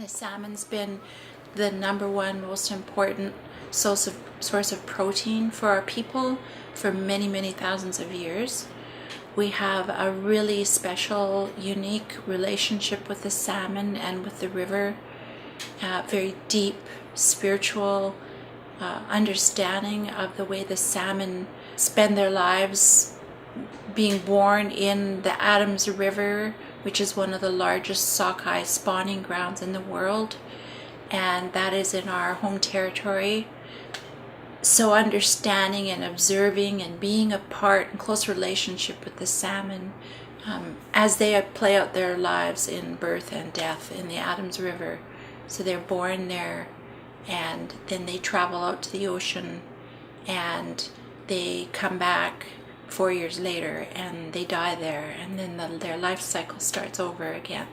The salmon's been the number one most important source of protein for our people for many, many thousands of years. We have a really special, unique relationship with the salmon and with the river. Very deep spiritual understanding of the way the salmon spend their lives being born in the Adams River, which is one of the largest sockeye spawning grounds in the world, and that is in our home territory. So understanding and observing and being a part in close relationship with the salmon as they play out their lives in birth and death in the Adams River. So they're born there, and then they travel out to the ocean, and they come back 4 years later and they die there, and then their life cycle starts over again.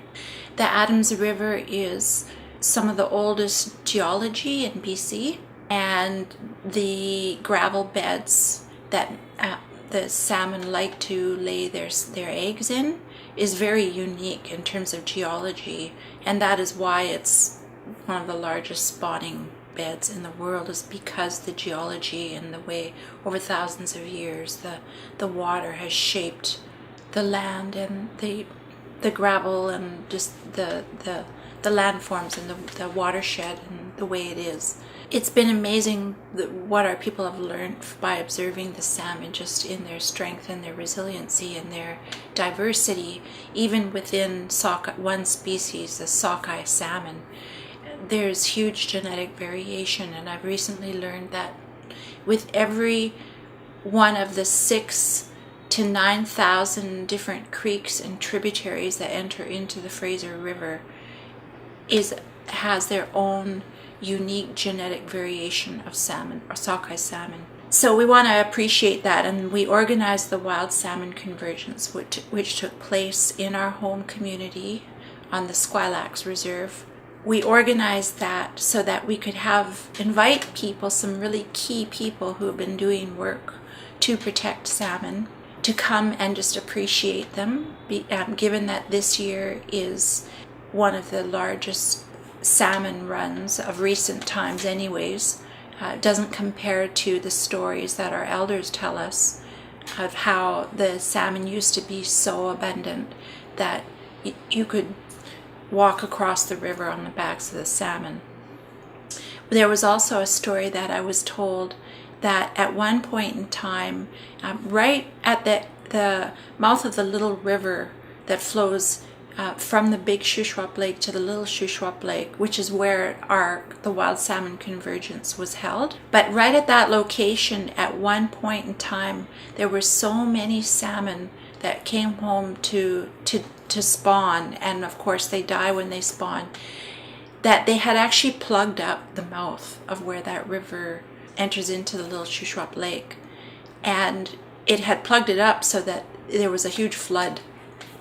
The Adams River is some of the oldest geology in BC, and the gravel beds that the salmon like to lay their eggs in is very unique in terms of geology, and that is why it's one of the largest spawning beds in the world, is because the geology and the way over thousands of years the water has shaped the land and the gravel and just the landforms and the watershed and the way it is. It's been amazing what our people have learned by observing the salmon, just in their strength and their resiliency and their diversity, even within one species, the Sockeye salmon. There's huge genetic variation, and I've recently learned that with every one of the 6,000 to 9,000 different creeks and tributaries that enter into the Fraser River has their own unique genetic variation of salmon, or Sockeye salmon. So we want to appreciate that, and we organized the Wild Salmon Convergence, which took place in our home community on the Squilax Reserve. We organized that so that we could invite people, some really key people who have been doing work to protect salmon, to come and just appreciate them, given that this year is one of the largest salmon runs of recent times anyways. It doesn't compare to the stories that our elders tell us of how the salmon used to be so abundant that you could walk across the river on the backs of the salmon. There was also a story that I was told that at one point in time, right at the mouth of the little river that flows from the big Shuswap Lake to the little Shuswap Lake, which is where the Wild Salmon Convergence was held. But right at that location, at one point in time, there were so many salmon that came home to spawn, and of course they die when they spawn, that they had actually plugged up the mouth of where that river enters into the little Shuswap Lake, and it had plugged it up so that there was a huge flood,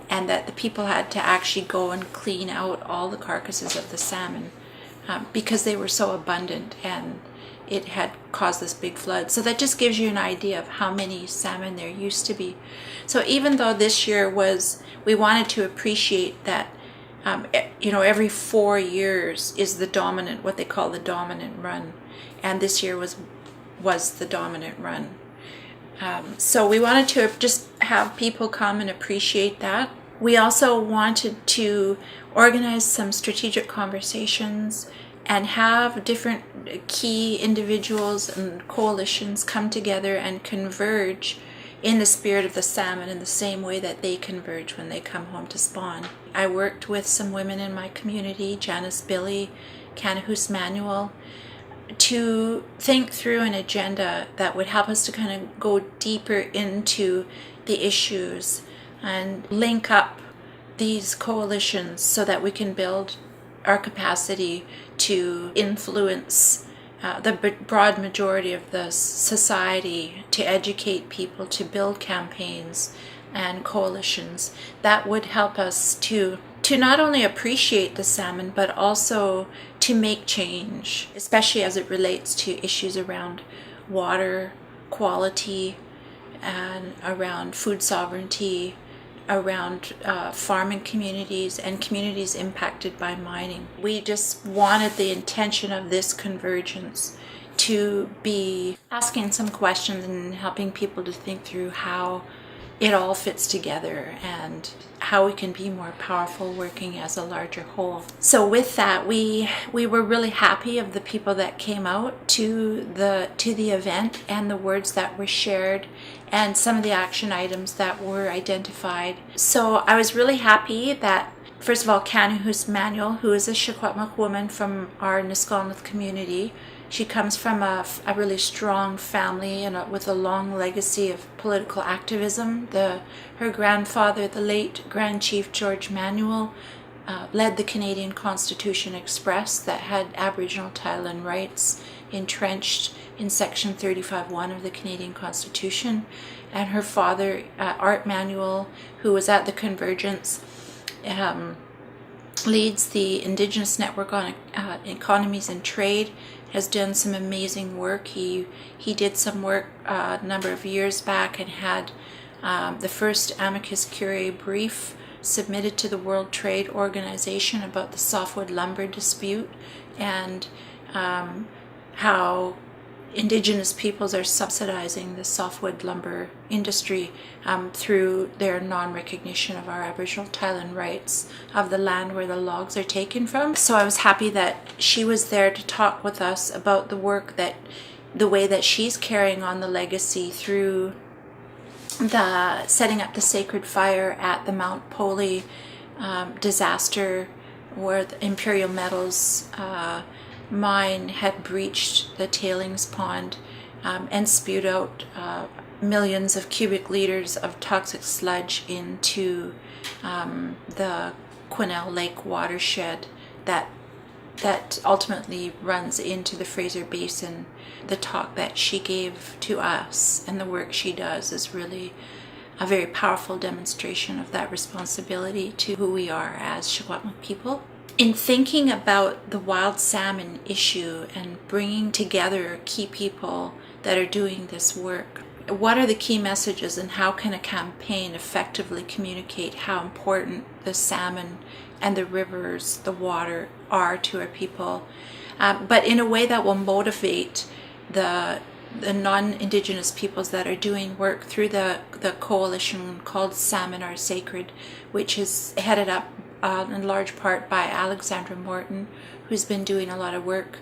and that the people had to actually go and clean out all the carcasses of the salmon because they were so abundant, and it had caused this big flood. So that just gives you an idea of how many salmon there used to be. So even though this year we wanted to appreciate that, every 4 years is what they call the dominant run, and this year was the dominant run. So we wanted to just have people come and appreciate that. We also wanted to organize some strategic conversations and have different key individuals and coalitions come together and converge in the spirit of the salmon in the same way that they converge when they come home to spawn. I worked with some women in my community, Janice Billy, Canahus Manuel, to think through an agenda that would help us to kind of go deeper into the issues and link up these coalitions so that we can build our capacity to influence the broad majority of the society, to educate people, to build campaigns and coalitions that would help us to not only appreciate the salmon, but also to make change, especially as it relates to issues around water quality and around food sovereignty, around farming communities and communities impacted by mining. We just wanted the intention of this convergence to be asking some questions and helping people to think through how it all fits together and how we can be more powerful working as a larger whole. So with that, we were really happy of the people that came out to the event and the words that were shared and some of the action items that were identified. So I was really happy that, first of all, Kanuhus Manuel, who is a Secwepemc woman from our Nisqualmouth community. She comes from a really strong family and with a long legacy of political activism. Her grandfather, the late Grand Chief George Manuel, led the Canadian Constitution Express that had Aboriginal title and rights entrenched in Section 35(1) of the Canadian Constitution. And her father, Art Manuel, who was at the Convergence, leads the Indigenous Network on Economies and Trade, has done some amazing work. He did some work a number of years back and had the first amicus curiae brief submitted to the World Trade Organization about the softwood lumber dispute and how Indigenous peoples are subsidizing the softwood lumber industry through their non-recognition of our Aboriginal title and rights of the land where the logs are taken from. So I was happy that she was there to talk with us about the work the way that she's carrying on the legacy through the setting up the sacred fire at the Mount Poly disaster where the Imperial Metals mine had breached the tailings pond and spewed out millions of cubic liters of toxic sludge into the Quesnel Lake watershed that ultimately runs into the Fraser Basin. The talk that she gave to us and the work she does is really a very powerful demonstration of that responsibility to who we are as Secwepemc people. In thinking about the wild salmon issue and bringing together key people that are doing this work, what are the key messages and how can a campaign effectively communicate how important the salmon and the rivers, the water are to our people, but in a way that will motivate the non-Indigenous peoples that are doing work through the coalition called Salmon Are Sacred, which is headed up in large part by Alexandra Morton, who's been doing a lot of work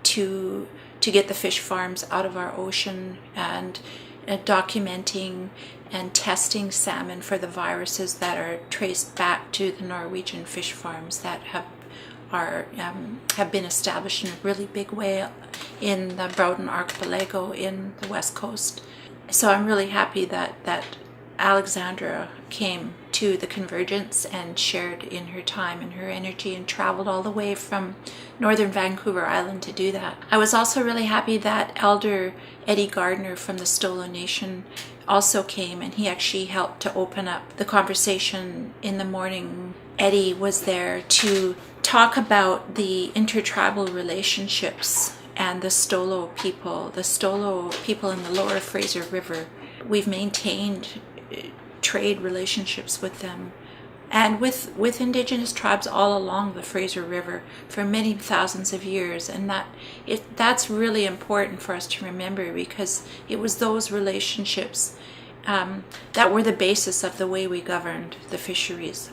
to get the fish farms out of our ocean and documenting and testing salmon for the viruses that are traced back to the Norwegian fish farms that have been established in a really big way in the Bowden Archipelago in the West Coast. So I'm really happy that Alexandra came to the Convergence and shared in her time and her energy and traveled all the way from northern Vancouver Island to do that. I was also really happy that Elder Eddie Gardner from the Stolo Nation also came, and he actually helped to open up the conversation in the morning. Eddie was there to talk about the intertribal relationships and the Stolo people in the lower Fraser River. We've maintained trade relationships with them and with Indigenous tribes all along the Fraser River for many thousands of years, and that's really important for us to remember, because it was those relationships that were the basis of the way we governed the fisheries.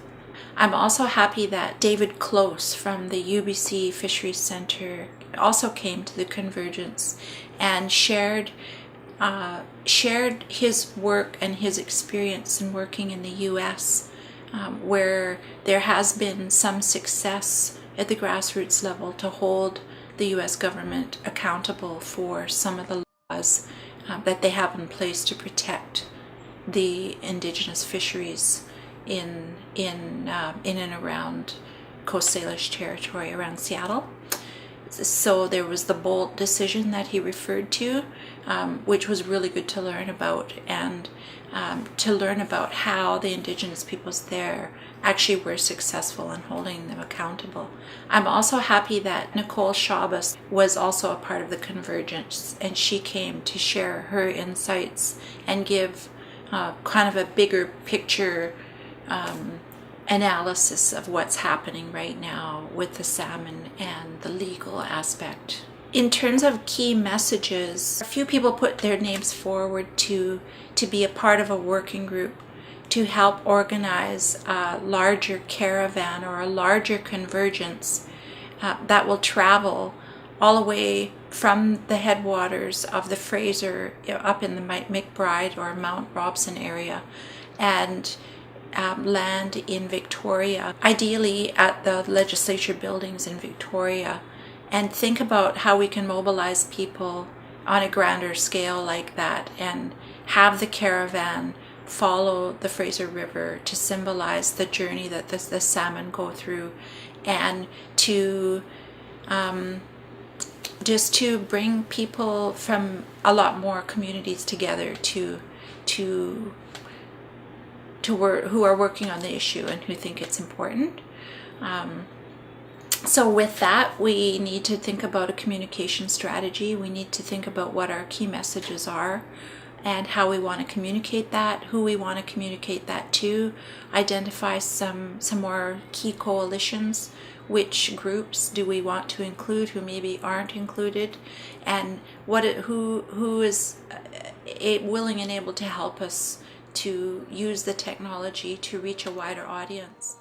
I'm also happy that David Close from the UBC Fisheries Centre also came to the Convergence and shared his work and his experience in working in the U.S., where there has been some success at the grassroots level to hold the U.S. government accountable for some of the laws that they have in place to protect the Indigenous fisheries in and around Coast Salish territory around Seattle. So there was the Bolt decision that he referred to, which was really good to learn about, and to learn about how the Indigenous peoples there actually were successful in holding them accountable. I'm also happy that Nicole Shabas was also a part of the Convergence, and she came to share her insights and give kind of a bigger picture analysis of what's happening right now with the salmon and the legal aspect. In terms of key messages, a few people put their names forward to be a part of a working group to help organize a larger caravan or a larger convergence that will travel all the way from the headwaters of the Fraser up in the McBride or Mount Robson area and land in Victoria, ideally at the legislature buildings in Victoria, and think about how we can mobilize people on a grander scale like that and have the caravan follow the Fraser River to symbolize the journey that the salmon go through, and to just to bring people from a lot more communities together to work, who are working on the issue and who think it's important. So with that, we need to think about a communication strategy. We need to think about what our key messages are and how we want to communicate that, who we want to communicate that to, identify some more key coalitions, which groups do we want to include, who maybe aren't included, and who is willing and able to help us to use the technology to reach a wider audience.